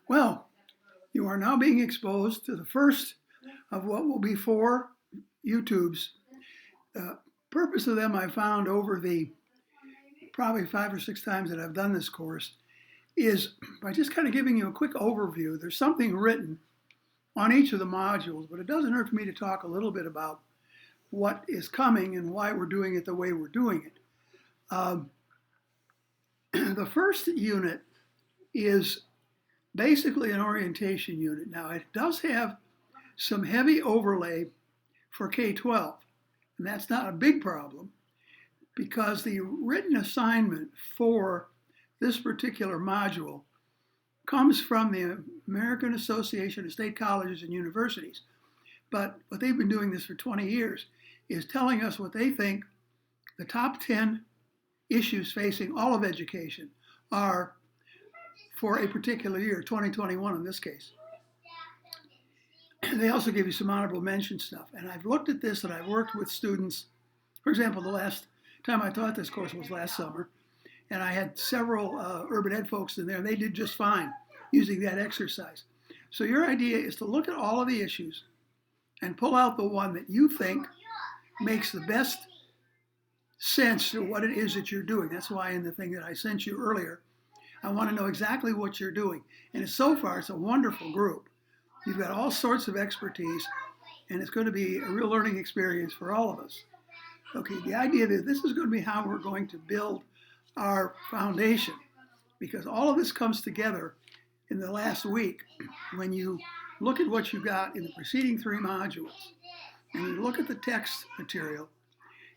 Well, you are now being exposed to the first of what will be 4 YouTubes. The purpose of them I found over the probably 5 or 6 times that I've done this course is by just kind of giving you a quick overview. There's something written on each of the modules, but it doesn't hurt for me to talk a little bit about what is coming and why we're doing it the way we're doing it. The first unit is basically an orientation unit. Now, it does have some heavy overlay for K-12, and that's not a big problem because the written assignment for this particular module comes from the American Association of State Colleges and Universities. But what they've been doing this for 20 years is telling us what they think the top 10 issues facing all of education are for a particular year, 2021 in this case. They also give you some honorable mention stuff. And I've looked at this and I've worked with students. For example, the last time I taught this course was last summer. And I had several urban ed folks in there, and they did just fine using that exercise. So your idea is to look at all of the issues and pull out the one that you think makes the best sense to what it is that you're doing. That's why in the thing that I sent you earlier, I want to know exactly what you're doing. And so far, it's a wonderful group. You've got all sorts of expertise, and it's going to be a real learning experience for all of us. Okay, the idea that this is going to be how we're going to build our foundation, because all of this comes together in the last week when you look at what you got in the preceding 3 modules, and you look at the text material,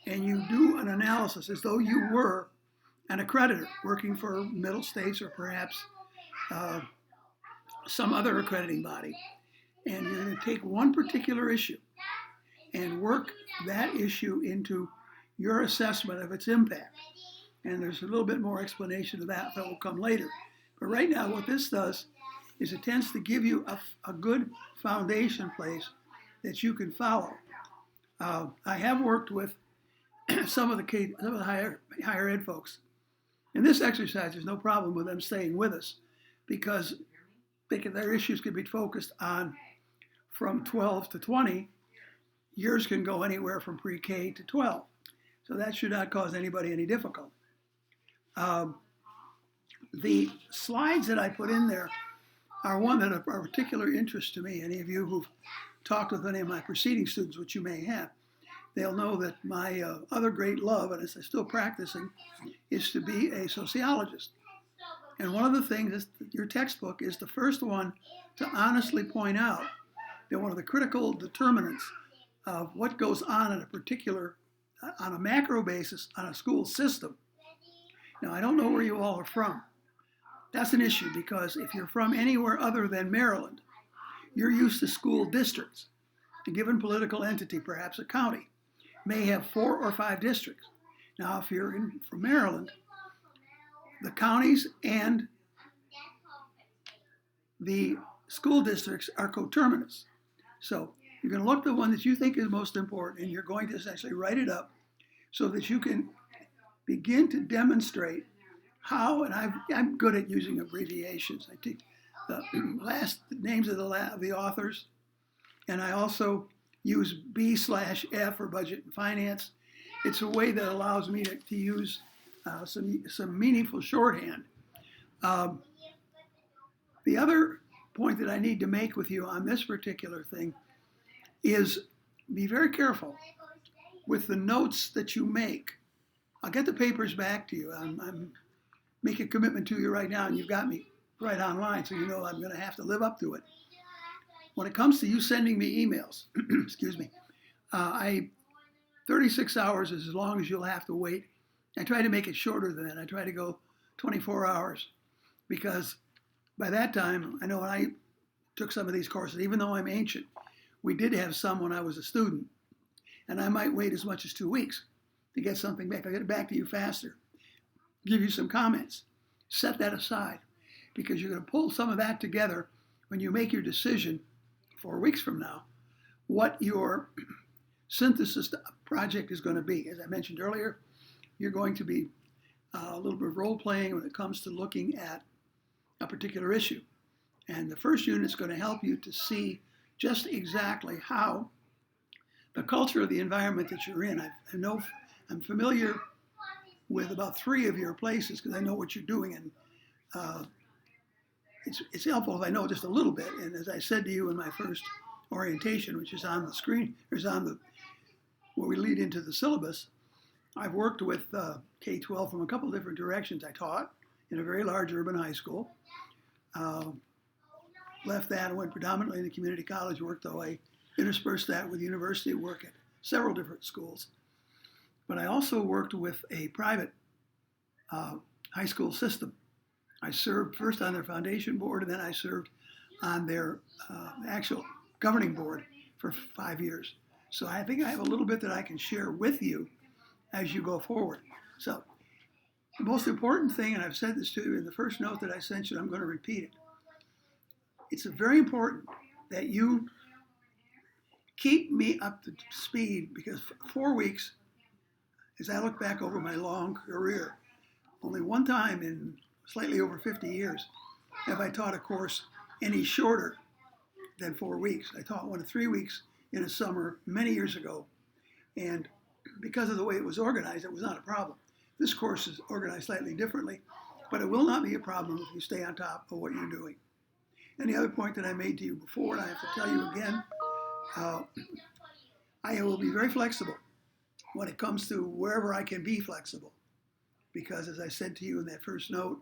and you do an analysis as though you were an accreditor working for Middle States or perhaps some other accrediting body. And you're going to take one particular issue and work that issue into your assessment of its impact. And there's a little bit more explanation of that will come later. But right now, what this does is it tends to give you a good foundation place that you can follow. I have worked with some of the higher ed folks. In this exercise, there's no problem with them staying with us because their issues can be focused on from 12 to 20. Yours can go anywhere from pre-K to 12. So that should not cause anybody any difficulty. The slides that I put in there are one that are of particular interest to me. Any of you who've talked with any of my preceding students, which you may have, they'll know that my other great love, and as I'm still practicing, is to be a sociologist. And one of the things is your textbook is the first one to honestly point out that one of the critical determinants of what goes on in a particular, on a macro basis, on a school system. Now, I don't know where you all are from. That's an issue because if you're from anywhere other than Maryland, you're used to school districts. A given political entity, perhaps a county, may have 4 or 5 districts. Now, if you're from Maryland, the counties and the school districts are coterminous. So you're going to look at the one that you think is most important, and you're going to essentially write it up so that you can begin to demonstrate how, and I'm good at using abbreviations. I take the last names of the authors, and I also use B/F for budget and finance. It's a way that allows me to use some meaningful shorthand. The other point that I need to make with you on this particular thing is be very careful with the notes that you make. I'll get the papers back to you. I'm making a commitment to you right now, and you've got me right online, so you know I'm going to have to live up to it. When it comes to you sending me emails, excuse me, 36 hours is as long as you'll have to wait. I try to make it shorter than that. I try to go 24 hours because by that time, I know when I took some of these courses, even though I'm ancient, we did have some when I was a student, and I might wait as much as 2 weeks to get something back. I'll get it back to you faster, give you some comments, set that aside because you're going to pull some of that together when you make your decision 4 weeks from now, what your synthesis project is going to be. As I mentioned earlier, you're going to be a little bit of role playing when it comes to looking at a particular issue. And the first unit is going to help you to see just exactly how the culture of the environment that you're in. I'm familiar with about 3 of your places because I know what you're doing, and it's helpful if I know just a little bit. And as I said to you in my first orientation, which is on the screen, or is on the where we lead into the syllabus, I've worked with K-12 from a couple of different directions. I taught in a very large urban high school. Left that and went predominantly into community college work, though I interspersed that with university work at several different schools. But I also worked with a private high school system. I served first on their foundation board, and then I served on their actual governing board for 5 years. So I think I have a little bit that I can share with you as you go forward. So the most important thing, and I've said this to you in the first note that I sent you, I'm going to repeat it. It's very important that you keep me up to speed, because 4 weeks, as I look back over my long career, only one time in slightly over 50 years have I taught a course any shorter than 4 weeks. I taught one of 3 weeks in a summer many years ago, and because of the way it was organized, it was not a problem. This course is organized slightly differently, but it will not be a problem if you stay on top of what you're doing. And the other point that I made to you before, and I have to tell you again, I will be very flexible when it comes to wherever I can be flexible. Because as I said to you in that first note,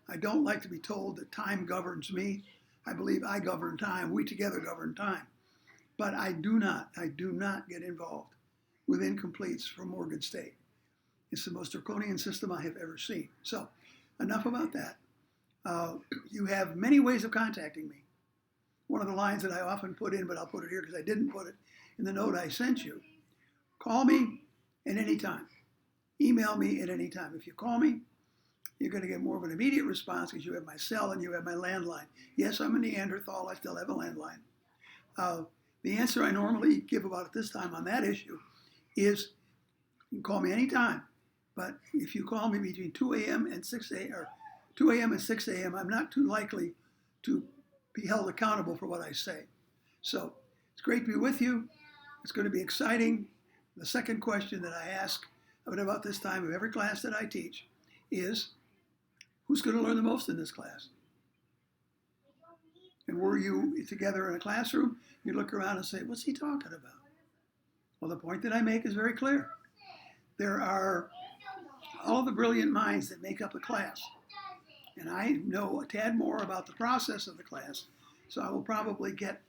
I don't like to be told that time governs me. I believe I govern time. We together govern time. But I do not get involved with incompletes from Morgan State. It's the most draconian system I have ever seen. So enough about that. You have many ways of contacting me. One of the lines that I often put in, but I'll put it here because I didn't put it in the note I sent you. Call me at any time. Email me at any time. If you call me, you're going to get more of an immediate response because you have my cell and you have my landline. Yes, I'm a Neanderthal. I still have a landline. The answer I normally give about at this time on that issue is you can call me anytime. But if you call me between 2 a.m. and 6 a.m. or 2 a.m. and 6 a.m., I'm not too likely to be held accountable for what I say. So it's great to be with you. It's going to be exciting. The second question that I ask about this time of every class that I teach is, who's going to learn the most in this class? And were you together in a classroom, you look around and say, what's he talking about? Well, the point that I make is very clear. There are all the brilliant minds that make up a class. And I know a tad more about the process of the class, so I will probably get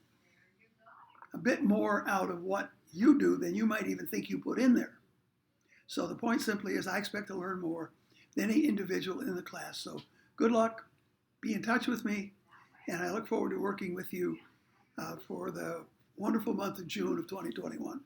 a bit more out of what you do than you might even think you put in there. So the point simply is I expect to learn more than any individual in the class. So good luck, be in touch with me, and I look forward to working with you for the wonderful month of June of 2021.